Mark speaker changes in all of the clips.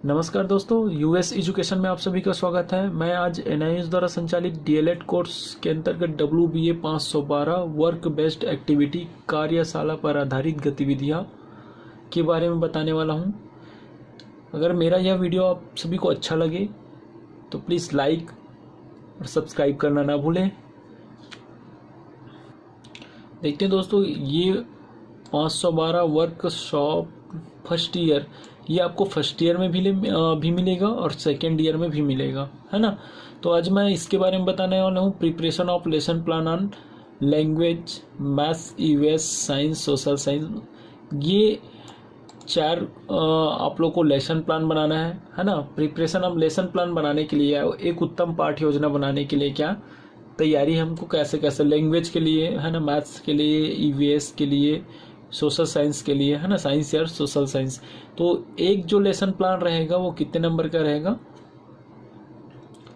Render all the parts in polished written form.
Speaker 1: नमस्कार दोस्तों, US education में आप सभी का स्वागत है। मैं आज एनआईएस द्वारा संचालित डीएलएड कोर्स के अंतर्गत WBA 512 वर्क बेस्ड एक्टिविटी कार्यशाला पर आधारित गतिविधियां के बारे में बताने वाला हूं। अगर मेरा यह वीडियो आप सभी को अच्छा लगे तो प्लीज़ लाइक और सब्सक्राइब करना ना भूलें। देखते हैं दोस्तों, ये 512 वर्कशॉप फर्स्ट ईयर, ये आपको फर्स्ट ईयर में भी मिलेगा और सेकेंड ईयर में भी मिलेगा, है ना। तो आज मैं इसके बारे में बताने वाला हूँ। Preparation of lesson plan on language, maths, EVS, science, social science. ये चार आप लोग को लेसन प्लान बनाना है ना। प्रिपरेशन ऑफ लेसन प्लान बनाने के लिए, एक उत्तम पाठ योजना बनाने के लिए क्या तैयारी हमको कैसे कैसे, लैंग्वेज के लिए है ना, मैथ्स के लिए, ईवीएस के लिए, सोशल साइंस के लिए, है ना, साइंस या सोशल साइंस। तो एक जो लेसन प्लान रहेगा वो कितने नंबर का रहेगा?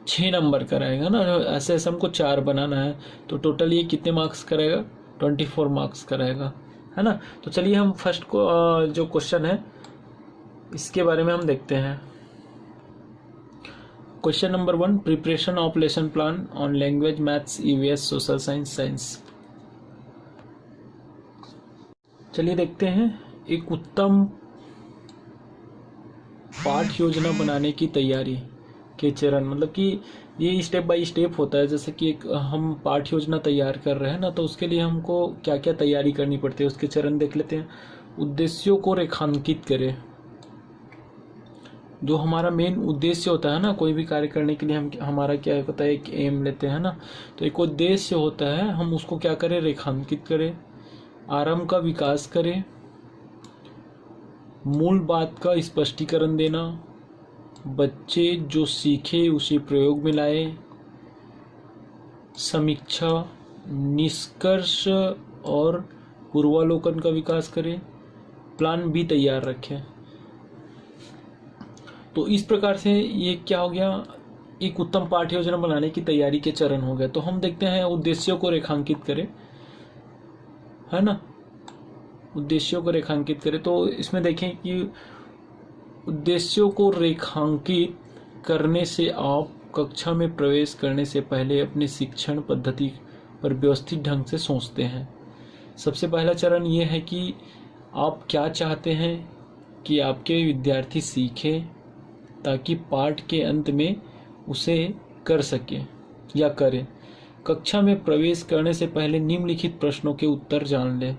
Speaker 1: 6 नंबर का रहेगा ना। ऐसे ऐसे हमको 4 बनाना है, तो टोटल ये कितने मार्क्स का रहेगा? 24 मार्क्स का रहेगा, है ना। तो चलिए हम फर्स्ट को जो क्वेश्चन है इसके बारे में हम देखते हैं। Question number 1, preparation of lesson plan on language, maths, EVS, social science, science. चलिए देखते हैं। एक उत्तम पाठ योजना बनाने की तैयारी के चरण, मतलब कि ये स्टेप बाय स्टेप होता है। जैसे कि एक हम पाठ योजना तैयार कर रहे हैं ना, तो उसके लिए हमको क्या क्या तैयारी करनी पड़ती है उसके चरण देख लेते हैं। उद्देश्यों को रेखांकित करें। जो हमारा मेन उद्देश्य होता है ना, कोई भी कार्य करने के लिए हमारा क्या होता है, एक एम लेते हैं ना, तो एक उद्देश्य होता है, हम उसको क्या करें, रेखांकित करें। आरंभ का विकास करें। मूल बात का स्पष्टीकरण देना। बच्चे जो सीखे उसे प्रयोग में लाए। समीक्षा, निष्कर्ष और पूर्वावलोकन का विकास करें। प्लान भी तैयार रखें। तो इस प्रकार से ये क्या हो गया, एक उत्तम पाठ्य योजना बनाने की तैयारी के चरण हो गए। तो हम देखते हैं उद्देश्यों को रेखांकित करें, है ना। उद्देश्यों को रेखांकित करें, तो इसमें देखें कि उद्देश्यों को रेखांकित करने से आप कक्षा में प्रवेश करने से पहले अपनी शिक्षण पद्धति पर व्यवस्थित ढंग से सोचते हैं। सबसे पहला चरण ये है कि आप क्या चाहते हैं कि आपके विद्यार्थी सीखें, ताकि पाठ के अंत में उसे कर सकें या करें। कक्षा में प्रवेश करने से पहले निम्नलिखित प्रश्नों के उत्तर जान लें।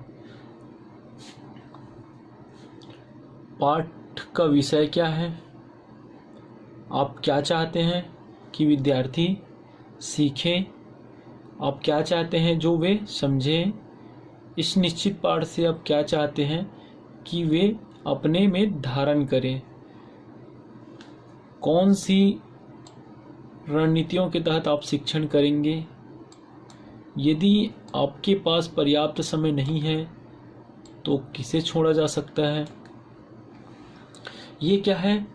Speaker 1: पाठ का विषय क्या है? आप क्या चाहते हैं कि विद्यार्थी सीखें? आप क्या चाहते हैं जो वे समझें? इस निश्चित पाठ से आप क्या चाहते हैं कि वे अपने में धारण करें? कौन सी रणनीतियों के तहत आप शिक्षण करेंगे? यदि आपके पास पर्याप्त समय नहीं है तो किसे छोड़ा जा सकता है? ये क्या है,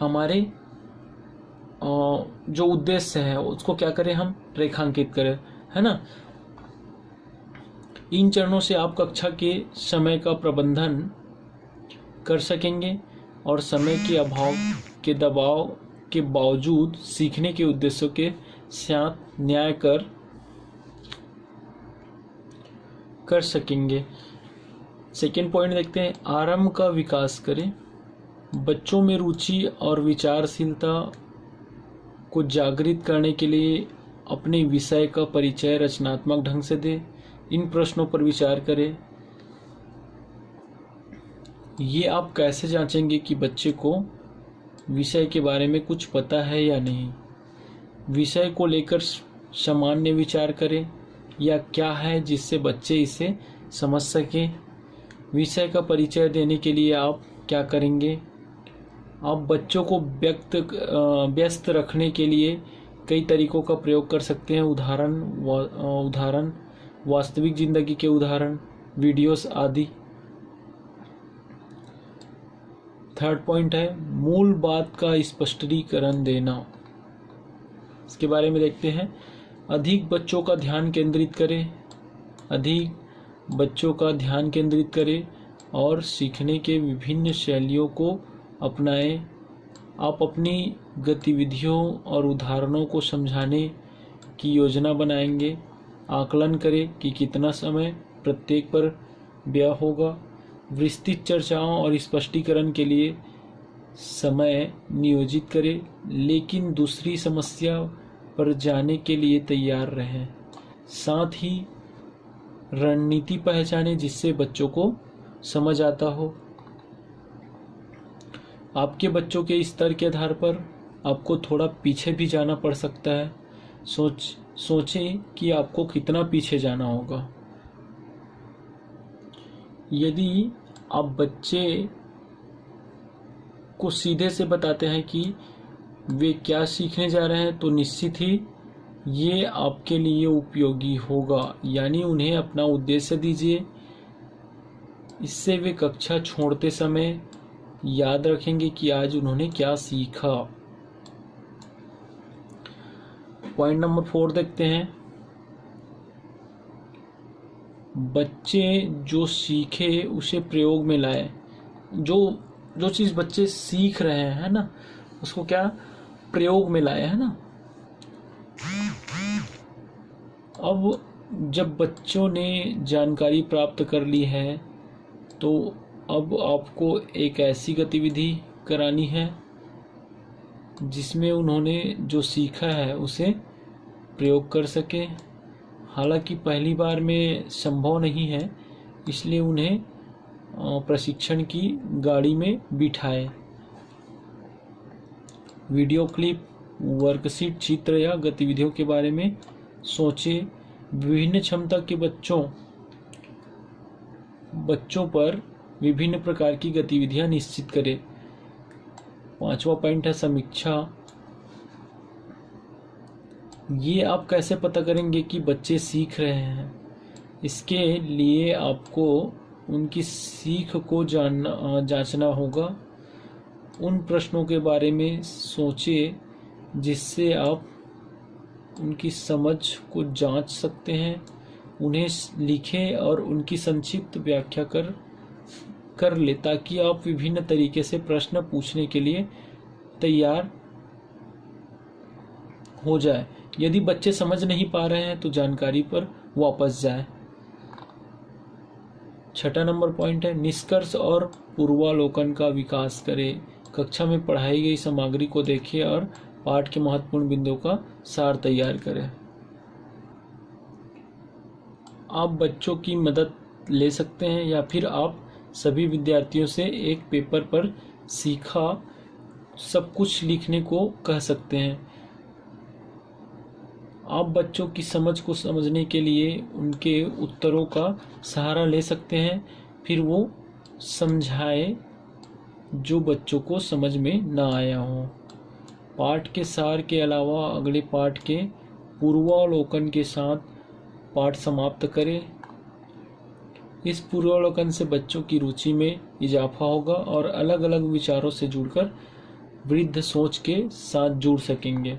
Speaker 1: हमारे जो उद्देश्य है उसको क्या करें, हम रेखांकित करें, है ना। इन चरणों से आप कक्षा के समय का प्रबंधन कर सकेंगे और समय के अभाव के दबाव के बावजूद सीखने के उद्देश्यों के साथ न्याय कर सकेंगे। सेकेंड पॉइंट देखते हैं, आरंभ का विकास करें। बच्चों में रुचि और विचारशीलता को जागृत करने के लिए अपने विषय का परिचय रचनात्मक ढंग से दें। इन प्रश्नों पर विचार करें। ये आप कैसे जांचेंगे कि बच्चे को विषय के बारे में कुछ पता है या नहीं? विषय को लेकर सामान्य विचार करें, या क्या है जिससे बच्चे इसे समझ सकें। विषय का परिचय देने के लिए आप क्या करेंगे? आप बच्चों को व्यस्त रखने के लिए कई तरीकों का प्रयोग कर सकते हैं। उदाहरण, वास्तविक जिंदगी के उदाहरण, वीडियोस आदि। थर्ड पॉइंट है, मूल बात का स्पष्टीकरण देना। इसके बारे में देखते हैं। अधिक बच्चों का ध्यान केंद्रित करें। अधिक बच्चों का ध्यान केंद्रित करें और सीखने के विभिन्न शैलियों को अपनाएं। आप अपनी गतिविधियों और उदाहरणों को समझाने की योजना बनाएंगे। आकलन करें कि कितना समय प्रत्येक पर व्यय होगा। विस्तृत चर्चाओं और स्पष्टीकरण के लिए समय नियोजित करें, लेकिन दूसरी समस्या पर जाने के लिए तैयार रहें। साथ ही रणनीति पहचानें जिससे बच्चों को समझ आता हो। आपके बच्चों के स्तर के आधार पर आपको थोड़ा पीछे भी जाना पड़ सकता है। सोचें कि आपको कितना पीछे जाना होगा। यदि आप बच्चे को सीधे से बताते हैं कि वे क्या सीखने जा रहे हैं तो निश्चित ही ये आपके लिए उपयोगी होगा। यानी उन्हें अपना उद्देश्य दीजिए। इससे वे कक्षा छोड़ते समय याद रखेंगे कि आज उन्होंने क्या सीखा। पॉइंट नंबर 4 देखते हैं। बच्चे जो सीखे उसे प्रयोग में लाए। जो चीज बच्चे सीख रहे हैं ना, उसको क्या प्रयोग में लाए, है ना। अब जब बच्चों ने जानकारी प्राप्त कर ली है तो अब आपको एक ऐसी गतिविधि करानी है जिसमें उन्होंने जो सीखा है उसे प्रयोग कर सके। हालांकि पहली बार में संभव नहीं है, इसलिए उन्हें प्रशिक्षण की गाड़ी में बिठाएं। वीडियो क्लिप, वर्कशीट, चित्र या गतिविधियों के बारे में सोचें। विभिन्न क्षमता के बच्चों पर विभिन्न प्रकार की गतिविधियां निश्चित करें। 5वां पॉइंट है समीक्षा। ये आप कैसे पता करेंगे कि बच्चे सीख रहे हैं? इसके लिए आपको उनकी सीख को जांचना होगा। उन प्रश्नों के बारे में सोचें जिससे आप उनकी समझ को जांच सकते हैं। उन्हें लिखें और उनकी संक्षिप्त व्याख्या कर ले ताकि आप विभिन्न तरीके से प्रश्न पूछने के लिए तैयार हो जाए। यदि बच्चे समझ नहीं पा रहे हैं तो जानकारी पर वापस जाए। 6वां नंबर पॉइंट है निष्कर्ष और पूर्वालोकन का विकास करें। कक्षा में पढ़ाई गई सामग्री को देखें और पाठ के महत्वपूर्ण बिंदुओं का सार तैयार करें। आप बच्चों की मदद ले सकते हैं या फिर आप सभी विद्यार्थियों से एक पेपर पर सीखा सब कुछ लिखने को कह सकते हैं। आप बच्चों की समझ को समझने के लिए उनके उत्तरों का सहारा ले सकते हैं, फिर वो समझाए जो बच्चों को समझ में ना आया हो। पाठ के सार के अलावा अगले पाठ के पूर्वावलोकन के साथ पाठ समाप्त करें। इस पूर्वावलोकन से बच्चों की रुचि में इजाफा होगा और अलग अलग विचारों से जुड़कर वृद्ध सोच के साथ जुड़ सकेंगे।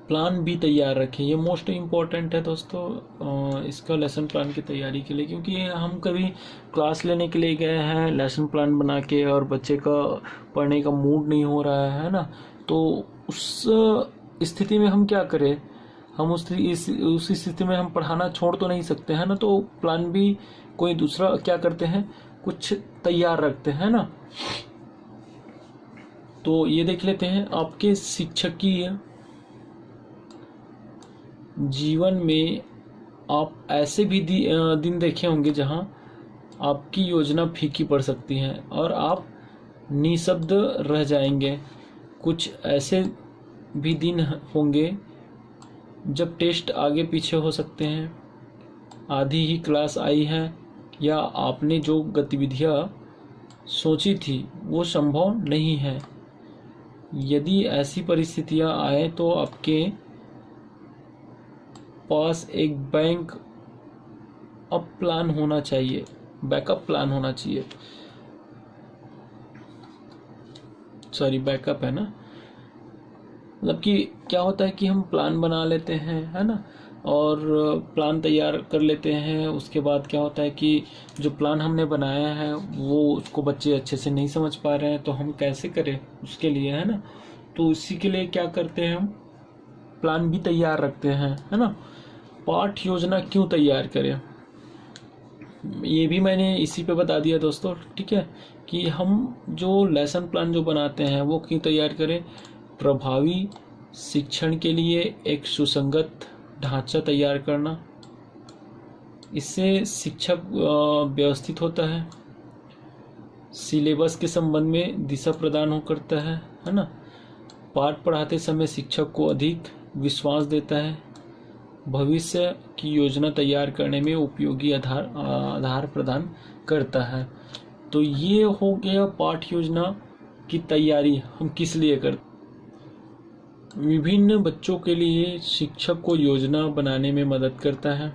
Speaker 1: प्लान भी तैयार रखें। ये मोस्ट इम्पॉर्टेंट है दोस्तों इसका लेसन प्लान की तैयारी के लिए, क्योंकि हम कभी क्लास लेने के लिए गए हैं लेसन प्लान बना के और बच्चे का पढ़ने का मूड नहीं हो रहा है ना, तो उस स्थिति में हम क्या करें? हम उस स्थिति में हम पढ़ाना छोड़ तो नहीं सकते हैं ना, तो प्लान भी कोई दूसरा क्या करते हैं, कुछ तैयार रखते हैं ना। तो ये देख लेते हैं आपके शिक्षक की जीवन में आप ऐसे भी दिन देखे होंगे जहां आपकी योजना फीकी पड़ सकती है और आप निशब्द रह जाएंगे। कुछ ऐसे भी दिन होंगे जब टेस्ट आगे पीछे हो सकते हैं, आधी ही क्लास आई है या आपने जो गतिविधियां सोची थी वो संभव नहीं है। यदि ऐसी परिस्थितियां आए तो आपके पास एक बैकअप प्लान होना चाहिए। बैकअप है ना, मतलब कि क्या होता है कि हम प्लान बना लेते हैं, है ना, और प्लान तैयार कर लेते हैं। उसके बाद क्या होता है कि जो प्लान हमने बनाया है वो उसको बच्चे अच्छे से नहीं समझ पा रहे हैं, तो हम कैसे करें उसके लिए, है ना। तो इसी के लिए क्या करते हैं, हम प्लान भी तैयार रखते हैं, है ना। पाठ योजना क्यों तैयार करें, ये भी मैंने इसी पे बता दिया दोस्तों, ठीक है, कि हम जो लेसन प्लान जो बनाते हैं वो क्यों तैयार करें। प्रभावी शिक्षण के लिए एक सुसंगत ढांचा तैयार करना, इससे शिक्षक व्यवस्थित होता है, सिलेबस के संबंध में दिशा प्रदान हो करता है ना। पाठ पढ़ाते समय शिक्षक को अधिक विश्वास देता है, भविष्य की योजना तैयार करने में उपयोगी आधार प्रदान करता है। तो ये हो गया पाठ योजना की तैयारी हम किस लिए करते। विभिन्न बच्चों के लिए शिक्षक को योजना बनाने में मदद करता है।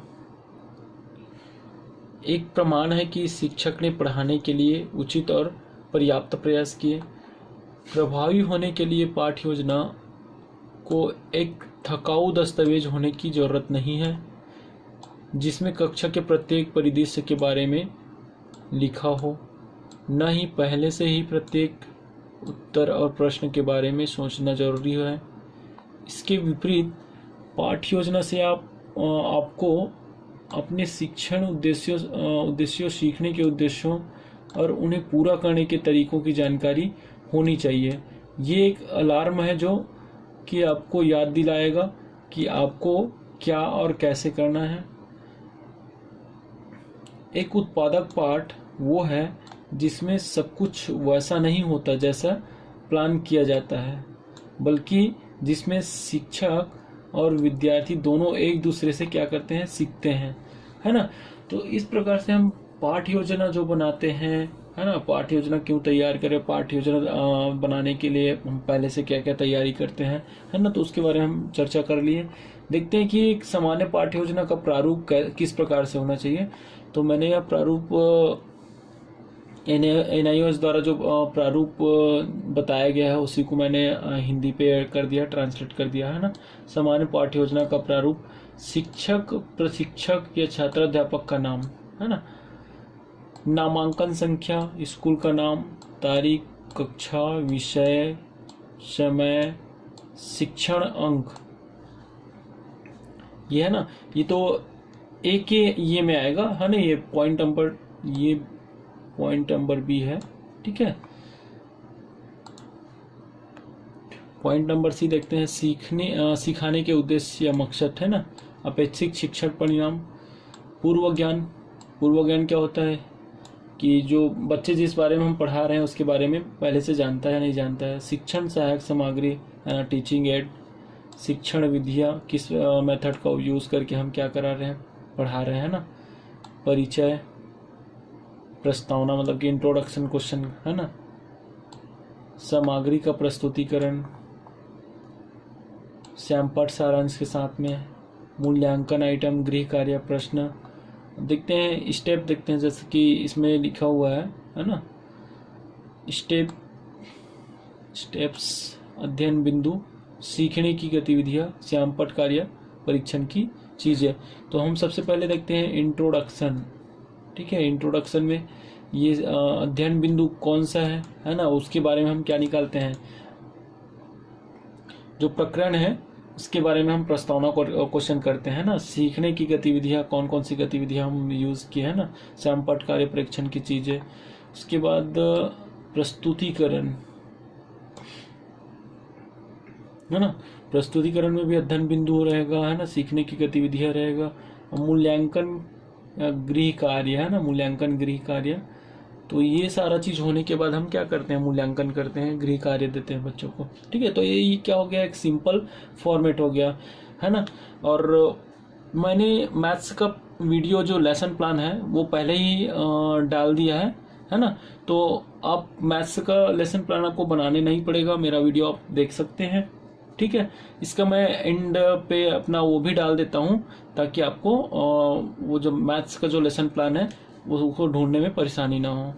Speaker 1: एक प्रमाण है कि शिक्षक ने पढ़ाने के लिए उचित और पर्याप्त प्रयास किए। प्रभावी होने के लिए पाठ योजना को एक थकाऊ दस्तावेज होने की जरूरत नहीं है, जिसमें कक्षा के प्रत्येक परिदृश्य के बारे में लिखा हो, न ही पहले से ही प्रत्येक उत्तर और प्रश्न के बारे में सोचना जरूरी है। इसके विपरीत पाठ योजना से आपको अपने शिक्षण उद्देश्यों, सीखने के उद्देश्यों और उन्हें पूरा करने के तरीकों की जानकारी होनी चाहिए। ये एक अलार्म है जो कि आपको याद दिलाएगा कि आपको क्या और कैसे करना है। एक उत्पादक पाठ वो है जिसमें सब कुछ वैसा नहीं होता जैसा प्लान किया जाता है, बल्कि जिसमें शिक्षक और विद्यार्थी दोनों एक दूसरे से क्या करते हैं, सीखते हैं, है ना। तो इस प्रकार से हम पाठ योजना जो बनाते हैं, है ना। पाठ योजना क्यों तैयार करें, पाठ योजना बनाने के लिए हम पहले से क्या क्या तैयारी करते हैं, है ना। तो उसके बारे में हम चर्चा कर लिए। देखते हैं कि एक सामान्य पाठ योजना का प्रारूप किस प्रकार से होना चाहिए। तो मैंने यह प्रारूप NIOS द्वारा जो प्रारूप बताया गया है उसी को मैंने हिंदी पे कर दिया, ट्रांसलेट कर दिया, है ना। सामान्य पाठ योजना का प्रारूप: शिक्षक, प्रशिक्षक या छात्राध्यापक का नाम, है ना। नामांकन संख्या, स्कूल का नाम, तारीख, कक्षा, विषय, समय, शिक्षण अंक, ये है ना। ये तो एक ये में आएगा, है ना। ये पॉइंट नंबर B है, ठीक है। पॉइंट नंबर C देखते हैं। सिखाने के उद्देश्य या मकसद, है ना। अपेक्षित शिक्षण परिणाम। पूर्व ज्ञान क्या होता है कि जो बच्चे जिस बारे में हम पढ़ा रहे हैं उसके बारे में पहले से जानता है नहीं जानता है। शिक्षण सहायक सामग्री, है ना, टीचिंग एड। शिक्षण विधियाँ, किस मेथड का यूज करके हम क्या करा रहे हैं, पढ़ा रहे हैं, है ना। परिचय, प्रस्तावना मतलब कि इंट्रोडक्शन क्वेश्चन, है ना। सामग्री का प्रस्तुतिकरण, सैंपट सारांश के साथ में। मूल्यांकन आइटम, गृह कार्य, प्रश्न। देखते हैं स्टेप, देखते हैं जैसे कि इसमें लिखा हुआ है ना। स्टेप्स, अध्ययन बिंदु, सीखने की गतिविधियां, सैंपट कार्य, परीक्षण की चीजें। तो हम सबसे पहले देखते हैं इंट्रोडक्शन, ठीक है। इंट्रोडक्शन में ये अध्ययन बिंदु कौन सा है ना, उसके बारे में हम क्या निकालते हैं। जो प्रकरण है उसके बारे में हम प्रस्तावना क्वेश्चन करते हैं ना। सीखने की गतिविधियां, कौन कौन सी गतिविधियां हम यूज किए, है ना। सैंपट कार्य, परीक्षण की चीजें। उसके बाद प्रस्तुतिकरण, है ना। प्रस्तुतिकरण में भी अध्ययन बिंदु रहेगा, है ना। सीखने की गतिविधियां रहेगा। मूल्यांकन गृह कार्य, है ना, मूल्यांकन गृह कार्य। तो ये सारा चीज होने के बाद हम क्या करते हैं, मूल्यांकन करते हैं, गृह कार्य देते हैं बच्चों को, ठीक है। तो ये क्या हो गया, एक सिंपल फॉर्मेट हो गया, है ना। और मैंने मैथ्स का वीडियो जो लेसन प्लान है वो पहले ही डाल दिया है ना। तो आप मैथ्स का लेसन प्लान आपको बनाने नहीं पड़ेगा, मेरा वीडियो आप देख सकते हैं, ठीक है। इसका मैं एंड पे अपना वो भी डाल देता हूँ ताकि आपको वो जो मैथ्स का जो लेसन प्लान है उसको ढूंढने में परेशानी ना हो।